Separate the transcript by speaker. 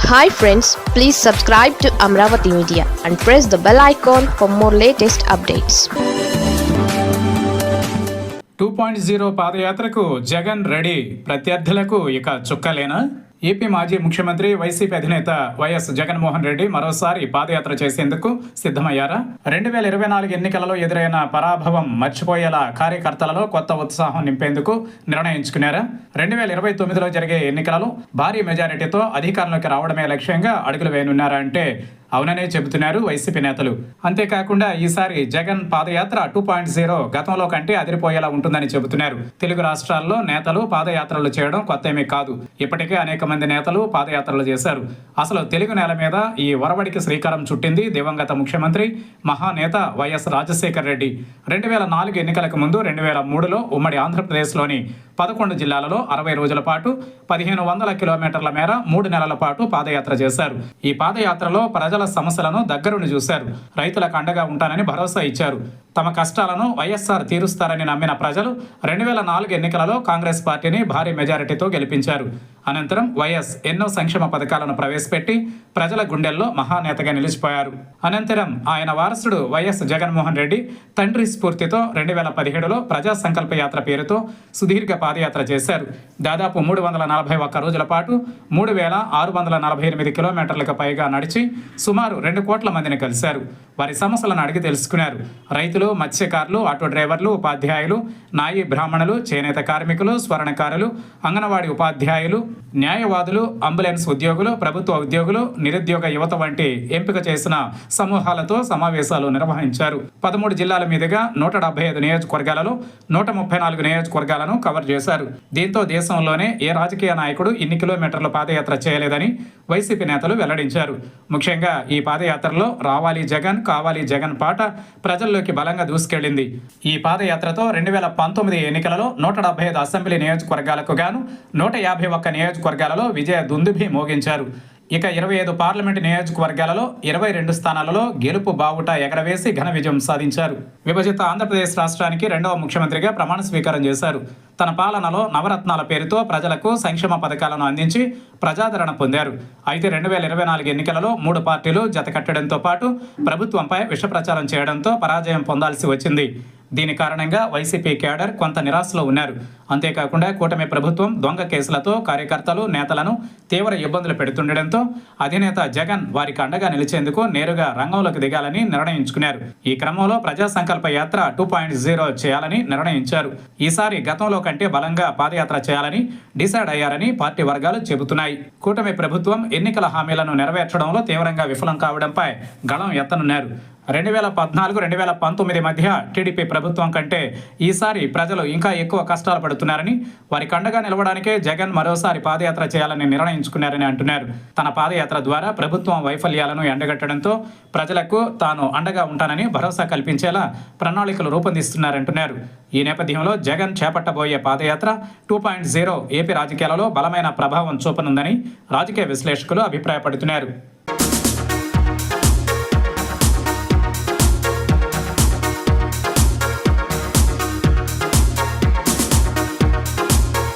Speaker 1: Hi friends, please subscribe to Amravati Media and press the bell icon for more latest updates.
Speaker 2: 2.0 పాదయాత్రకు Jagan ready, ప్రత్యర్థులకు ఇక చుక్కలేనా? AP మాజీ ముఖ్యమంత్రి YCP అధినేత YS Jaganmohan Reddy మరోసారి పాదయాత్ర చేసేందుకు సిద్ధమయ్యారా? 2024 ఎన్నికలలో ఎదురైన పరాభవం మర్చిపోయేలా కార్యకర్తలలో కొత్త ఉత్సాహం నింపేందుకు నిర్ణయించుకున్నారా? 2029లో జరిగే ఎన్నికలలో భారీ మెజారిటీతో అధికారంలోకి రావడమే లక్ష్యంగా అడుగులు వేయనున్నారా అంటే అవుననే చెబుతున్నారు వైసీపీ నేతలు. అంతేకాకుండా ఈసారి జగన్ పాదయాత్ర 2.0 గతంలో కంటే అదిరిపోయేలా ఉంటుందని చెబుతున్నారు. తెలుగు రాష్ట్రాల్లో నేతలు పాదయాత్రలు చేయడం కొత్త ఏమీ కాదు. ఇప్పటికే అనేక మంది నేతలు పాదయాత్రలు చేశారు. అసలు తెలుగు నేల మీద ఈ ఒరవడికి శ్రీకారం చుట్టింది దివంగత ముఖ్యమంత్రి మహానేత వైఎస్ రాజశేఖర్ రెడ్డి. 2004 ఎన్నికలకు ముందు 2003లో ఉమ్మడి ఆంధ్రప్రదేశ్లోని 11 జిల్లాలలో 60 రోజుల పాటు 1500 కిలోమీటర్ల మేర 3 నెలల పాటు పాదయాత్ర చేశారు. ఈ పాదయాత్రలో ప్రజల సమస్యలను దగ్గరుండి చూశారు. రైతులకు అండగా ఉంటానని భరోసా ఇచ్చారు. తమ కష్టాలను వైఎస్ఆర్ తీరుస్తారని నమ్మిన ప్రజలు 2004 ఎన్నికలలో కాంగ్రెస్ పార్టీని భారీ మెజారిటీతో గెలిపించారు. అనంతరం వైఎస్ ఎన్నో సంక్షేమ పథకాలను ప్రవేశపెట్టి ప్రజల గుండెల్లో మహానేతగా నిలిచిపోయారు. అనంతరం ఆయన వారసుడు వైఎస్ జగన్మోహన్ రెడ్డి తండ్రి స్ఫూర్తితో 2017లో ప్రజా సంకల్ప యాత్ర పేరుతో సుదీర్ఘ పాదయాత్ర చేశారు. దాదాపు 341 రోజుల పాటు 3648 కిలోమీటర్లకు పైగా నడిచి సుమారు 2 కోట్ల మందిని కలిశారు. వారి సమస్యలను అడిగి తెలుసుకున్నారు. రైతులు, మత్స్యకారులు, ఆటో డ్రైవర్లు, ఉపాధ్యాయులు, నాయి బ్రాహ్మణులు, చేనేత కార్మికులు, స్వర్ణకారులు, అంగన్వాడీ ఉపాధ్యాయులు, న్యాయవాదులు, అంబులెన్స్ ఉద్యోగులు, ప్రభుత్వ ఉద్యోగులు, నిరుద్యోగ యువత వంటి ఎంపిక చేసిన సమూహాలతో సమావేశాలు నిర్వహించారు. 13 జిల్లాల మీదుగా 175 నియోజకవర్గాలలో 134 నియోజకవర్గాలను కవర్ చేశారు. దీంతో దేశంలోనే ఏ రాజకీయ నాయకుడు ఇన్ని కిలోమీటర్ల పాదయాత్ర చేయలేదని వైసీపీ నేతలు వెల్లడించారు. ముఖ్యంగా ఈ పాదయాత్రలో రావాలి జగన్, కావాలి జగన్ పాట ప్రజల్లోకి బలంగా దూసుకెళ్లింది. ఈ పాదయాత్రతో 2019 ఎన్నికలలో 175 అసెంబ్లీ నియోజకవర్గాలకు గాను 151 నియోజకవర్గాలలో విజయ దుందుభి మోగించారు. ఇక 25 పార్లమెంటు నియోజకవర్గాలలో 22 స్థానాలలో గెలుపు బావుట ఎగరవేసి ఘన విజయం సాధించారు. విభజిత ఆంధ్రప్రదేశ్ రాష్ట్రానికి 2వ ముఖ్యమంత్రిగా ప్రమాణ స్వీకారం చేశారు. తన పాలనలో నవరత్నాల పేరుతో ప్రజలకు సంక్షేమ పథకాలను అందించి ప్రజాదరణ పొందారు. అయితే 2024 ఎన్నికలలో 3 పార్టీలు జతకట్టడంతో పాటు ప్రభుత్వంపై విష ప్రచారం చేయడంతో పరాజయం పొందాల్సి వచ్చింది. దీని కారణంగా వైసీపీ క్యాడర్ కొంత నిరాశలో ఉన్నారు. అంతేకాకుండా కూటమి ప్రభుత్వం దొంగ కేసులతో కార్యకర్తలు, నేతలను తీవ్ర ఇబ్బందులు పెడుతుండటంతో అధినేత జగన్ వారికి అండగా నిలిచేందుకు నేరుగా రంగంలోకి దిగాలని నిర్ణయించుకున్నారు. ఈ క్రమంలో ప్రజా సంకల్ప యాత్ర 2.0 చేయాలని నిర్ణయించారు. ఈసారి గతంలో కంటే బలంగా పాదయాత్ర చేయాలని డిసైడ్ అయ్యారని పార్టీ వర్గాలు చెబుతున్నాయి. కూటమి ప్రభుత్వం ఎన్నికల హామీలను నెరవేర్చడంలో తీవ్రంగా విఫలం కావడంపై గళం ఎత్తనున్నారు. 2014-2019 మధ్య టీడీపీ ప్రభుత్వం కంటే ఈసారి ప్రజలు ఇంకా ఎక్కువ కష్టాలు పడుతున్నారని, వారికి అండగా నిలవడానికే జగన్ మరోసారి పాదయాత్ర చేయాలని నిర్ణయించుకున్నారని అంటున్నారు. తన పాదయాత్ర ద్వారా ప్రభుత్వం వైఫల్యాలను ఎండగట్టడంతో ప్రజలకు తాను అండగా ఉంటానని భరోసా కల్పించేలా ప్రణాళికలు రూపొందిస్తున్నారంటున్నారు. ఈ నేపథ్యంలో జగన్ చేపట్టబోయే పాదయాత్ర 2.0 ఏపీ రాజకీయాలలో బలమైన ప్రభావం చూపనుందని రాజకీయ విశ్లేషకులు అభిప్రాయపడుతున్నారు.